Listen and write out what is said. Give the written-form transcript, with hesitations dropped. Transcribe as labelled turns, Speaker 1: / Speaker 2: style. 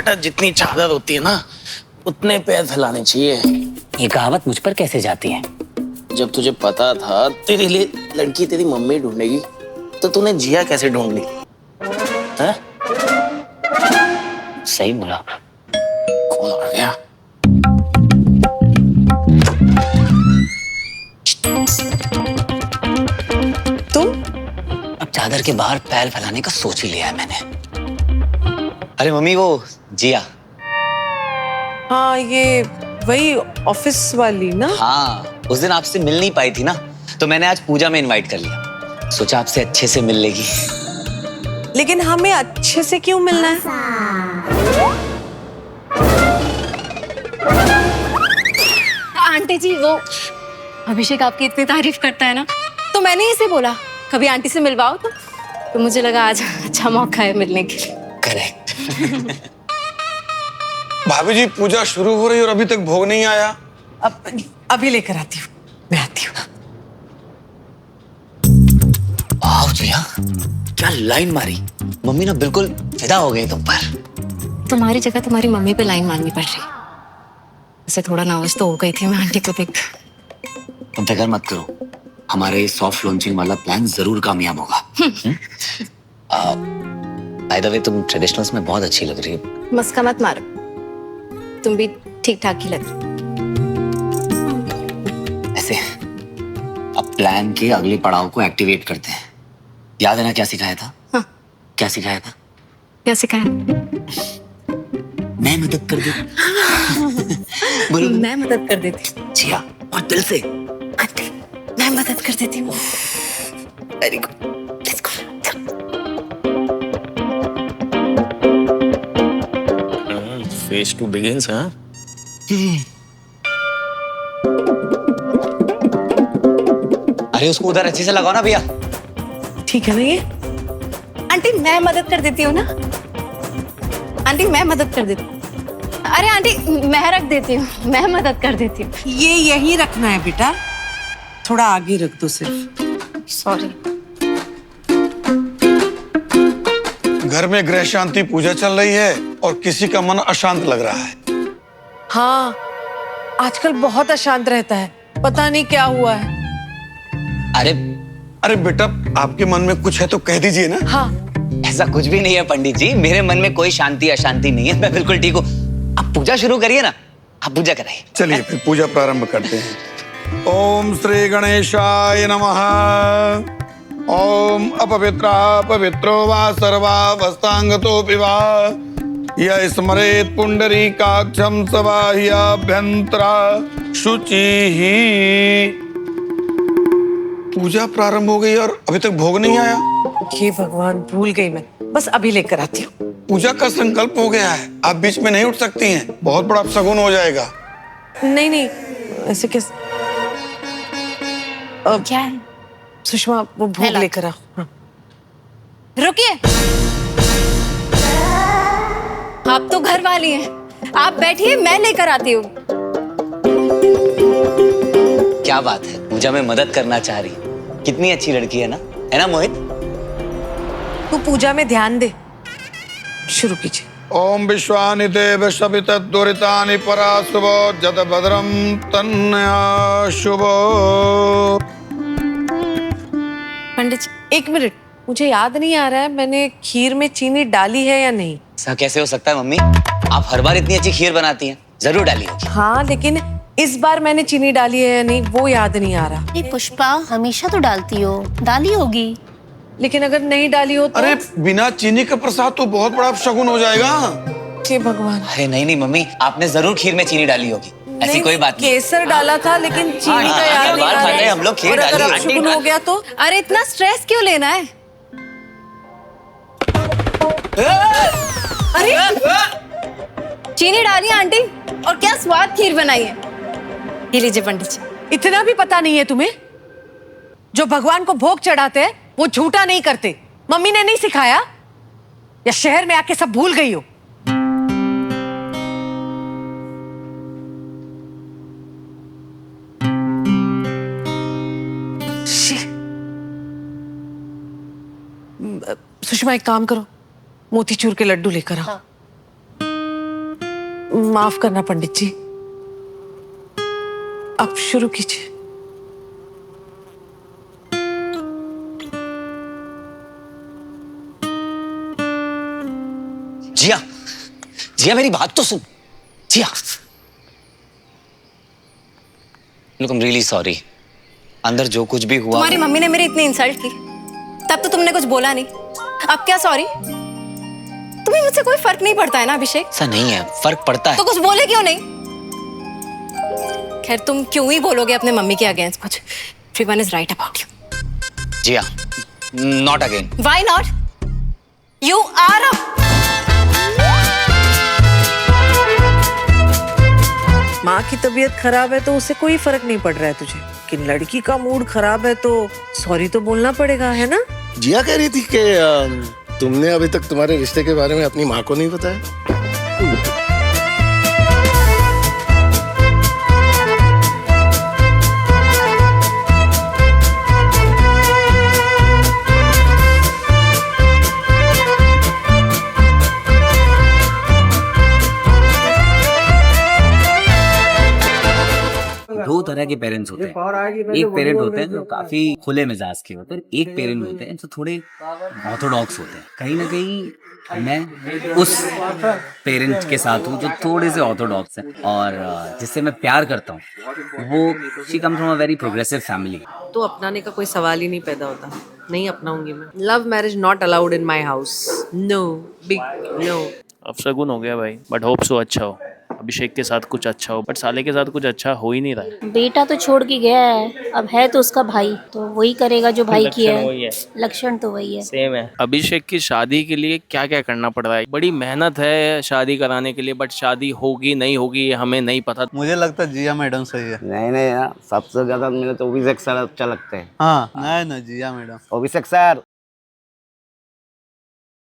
Speaker 1: बेटा जितनी चादर होती है ना उतने पैर फैलाने चाहिए।
Speaker 2: ये कहावत मुझ पर कैसे जाती है?
Speaker 1: जब तुझे पता था तेरे लिए लड़की तेरी मम्मी ढूंढेगी तो तूने जिया कैसे ढूंढ ली? हैं?
Speaker 2: सही बोला।
Speaker 1: कौन आ गया?
Speaker 2: तुम? अब चादर के बाहर पैर फैलाने का सोच ही लिया है मैंने।
Speaker 3: अरे मम्मी वो जिया।
Speaker 4: हाँ ये वही ऑफिस वाली ना।
Speaker 3: हाँ उस दिन आपसे मिल नहीं पाई थी ना, तो मैंने आज पूजा में इनवाइट कर लिया। सोचा आपसे अच्छे से मिल लेगी।
Speaker 4: लेकिन हमें अच्छे से क्यों मिलना है?
Speaker 5: आंटी जी वो अभिषेक आपकी इतनी तारीफ करता है ना, तो मैंने इसे बोला कभी आंटी से मिलवाओ तो मुझे लगा आज अच्छा मौका है मिलने के लिए।
Speaker 3: करेक्ट।
Speaker 6: भाभी जी पूजा शुरू हो रही और अभी तक भोग नहीं आया।
Speaker 4: अभी लेकर आती हूँ, मैं आती हूँ।
Speaker 3: वाह जिया, क्या लाइन मारी। मम्मी ना बिल्कुल फिदा हो गई तुम पर।
Speaker 5: तुम्हारी जगह तुम्हारी मम्मी पे लाइन मारनी पड़ रही। वैसे थोड़ा नर्वस तो हो गई थी मैं आंटी को देख।
Speaker 3: तुम फिक्र मत करो, हमारे सॉफ्ट लॉन्चिंग वाला प्लान जरूर कामयाब होगा। बाय द वे तुम ट्रेडिशनल्स में बहुत अच्छी लग रही हो।
Speaker 5: मस्का मत मारो, तुम भी ठीक ठाक ही लग रही।
Speaker 3: ऐसे अब प्लान के अगले पड़ाव को एक्टिवेट करते हैं। याद है ना क्या सिखाया था?
Speaker 5: हाँ।
Speaker 3: क्या सिखाया था?
Speaker 5: क्या सिखाया?
Speaker 3: मैं मदद कर दूं। बोलो।
Speaker 5: मैं मदद कर देती हूँ।
Speaker 3: जिया और दिल से।
Speaker 5: आंटी मैं मदद कर देती हूँ।
Speaker 3: Very good. Let's go.
Speaker 1: Phase 2 begins, हाँ?
Speaker 3: अरे उसको उधर अच्छे से लगाओ ना भैया।
Speaker 4: ठीक है ना ये?
Speaker 5: आंटी मैं मदद कर देती हूँ ना। आंटी मैं मदद कर देती हूँ। अरे आंटी मैं रख देती हूँ, मैं मदद कर देती हूँ।
Speaker 4: ये यहीं रखना है बेटा, थोड़ा आगे रख दो सिर्फ।
Speaker 5: सॉरी।
Speaker 6: घर में गृह शांति पूजा चल रही है और किसी का मन अशांत लग रहा है।
Speaker 4: हाँ आजकल बहुत अशांत रहता है, पता नहीं क्या हुआ है।
Speaker 3: अरे
Speaker 6: बेटा आपके मन में कुछ है तो कह दीजिए ना।
Speaker 4: हाँ
Speaker 3: ऐसा कुछ भी नहीं है पंडित जी, मेरे मन में कोई शांति अशांति नहीं है, मैं बिल्कुल ठीक हूँ। आप पूजा शुरू करिए ना, आप पूजा कराइए।
Speaker 6: चलिए फिर पूजा प्रारंभ करते हैं। ओम श्री गणेशाय नमः। ओम अपवित्रा पवित्रो वा सर्वावस्थांगतोऽपि वा यः स्मरेत् पुंडरीकाक्षं स वा ह्यभ्यन्तरा शुचिः। पूजा प्रारंभ हो गई और अभी तक भोग नहीं आया।
Speaker 4: हे भगवान, भूल गई मैं, बस अभी लेकर आती हूँ।
Speaker 6: पूजा का संकल्प हो गया है, आप बीच में नहीं उठ सकती हैं, बहुत बड़ा शगुन हो जाएगा।
Speaker 4: नहीं नहीं ऐसे कैसे?
Speaker 5: क्या है?
Speaker 4: सुषमा वो भोग
Speaker 5: हेला।
Speaker 4: लेकर आओ। हाँ।
Speaker 5: रुकिए, आप तो घर वाली हैं, आप बैठिए मैं लेकर आती हूँ।
Speaker 3: क्या बात है, पूजा में मदद करना चाह रही है। कितनी अच्छी लड़की है ना मोहित?
Speaker 4: तू पूजा में ध्यान दे, शुरू कीजिए।
Speaker 6: ओम विश्वानि देव शवितद्दुरितानि पराशुभो जद भद्रम तन्नया शुभो।
Speaker 5: पंडित जी
Speaker 4: एक मिनट, मुझे याद नहीं आ रहा है मैंने खीर में चीनी डाली है या नहीं।
Speaker 3: ऐसा कैसे हो सकता है मम्मी, आप हर बार इतनी अच्छी खीर बनाती हैं, जरूर डाली होगी।
Speaker 4: हाँ लेकिन इस बार मैंने चीनी डाली है या नहीं वो याद नहीं आ रहा।
Speaker 7: ये पुष्पा हमेशा तो डालती हो, डाली होगी।
Speaker 4: लेकिन अगर नहीं डाली हो तो?
Speaker 6: अरे बिना चीनी का प्रसाद तो बहुत बड़ा शगुन हो जाएगा।
Speaker 4: हे भगवान।
Speaker 3: अरे नहीं मम्मी, आपने जरूर खीर में चीनी डाली होगी, ऐसी कोई बात नहीं।
Speaker 4: केसर डाला था लेकिन चीनी का
Speaker 3: हाँ,
Speaker 4: याद
Speaker 3: हर
Speaker 4: नहीं
Speaker 3: बार
Speaker 4: आ
Speaker 3: खाते हैं
Speaker 4: रहा।
Speaker 3: हम लोग खीर
Speaker 4: और अगर
Speaker 3: डाली है।
Speaker 4: अपशगुन हो गया तो?
Speaker 5: अरे इतना स्ट्रेस क्यों लेना है? अरे चीनी डाली आंटी, और क्या स्वाद खीर बनाई है। ये लीजिए पंडित जी।
Speaker 4: इतना भी पता नहीं है तुम्हें? जो भगवान को भोग चढ़ाते हैं वो झूठा नहीं करते। मम्मी ने नहीं सिखाया या शहर में आके सब भूल गई हो? सुषमा एक काम करो, मोतीचूर के लड्डू लेकर आओ। माफ करना पंडित जी, अब शुरू कीजिए।
Speaker 3: जिया, जिया मेरी बात तो सुन। Jiya, look I am really sorry. अंदर जो कुछ भी हुआ
Speaker 5: तुम्हारी मम्मी ने मेरी इतनी इंसल्ट की, तब तो तुमने कुछ बोला नहीं। अब क्या सॉरी? तुम्हें मुझसे कोई फर्क नहीं पड़ता है ना अभिषेक?
Speaker 3: ऐसा नहीं है, फर्क पड़ता है।
Speaker 5: तो कुछ बोले क्यों नहीं? खैर तुम क्यों ही बोलोगे अपने मम्मी के अगेंस्ट कुछ? Everyone is right about you.
Speaker 3: Jiya, not again.
Speaker 5: Why not? You are a
Speaker 4: माँ की तबीयत खराब है तो उससे कोई फर्क नहीं पड़ रहा है तुझे, कि लड़की का मूड खराब है तो सॉरी तो बोलना पड़ेगा, है ना?
Speaker 8: जिया कह रही थी कि तुमने अभी तक तुम्हारे रिश्ते के बारे में अपनी माँ को नहीं बताया।
Speaker 3: दो तरह के पेरेंट्स होते हैं। एक पेरेंट होते हैं जो काफी खुले मिजाज के होते हैं, एक पेरेंट होते हैं जो थोड़े ऑर्थोडॉक्स होते हैं। कहीं ना कहीं मैं उस पेरेंट के साथ हूँ जो थोड़े से ऑर्थोडॉक्स हैं और जिससे मैं प्यार करता हूँ, वो she comes from a very progressive family.
Speaker 9: तो अपनाने का कोई सवाल ही नहीं पैदा होता। नहीं अपनाऊंगी मैं। Love marriage not allowed in my house. No, big no.
Speaker 1: अब शगुन हो गया भाई, बट होप सो अच्छा हो। अभिषेक के साथ कुछ अच्छा हो, बट साले के साथ कुछ अच्छा हो ही नहीं रहा।
Speaker 7: बेटा तो छोड़ के गया है, अब है तो उसका भाई, तो वही करेगा जो भाई की है। लक्षण तो वही है,
Speaker 1: सेम है। अभिषेक की शादी के लिए क्या क्या करना पड़ रहा है, बड़ी मेहनत है शादी कराने के लिए, बट शादी होगी नहीं होगी हमें नहीं पता।
Speaker 10: मुझे लगता है जिया मैडम सही है।
Speaker 2: नहीं नहीं यार, सबसे ज्यादा मुझे तो अभिषेक सर अच्छा लगते हैं।
Speaker 10: हाँ, नहीं ना, जिया मैडम।
Speaker 2: अभिषेक सर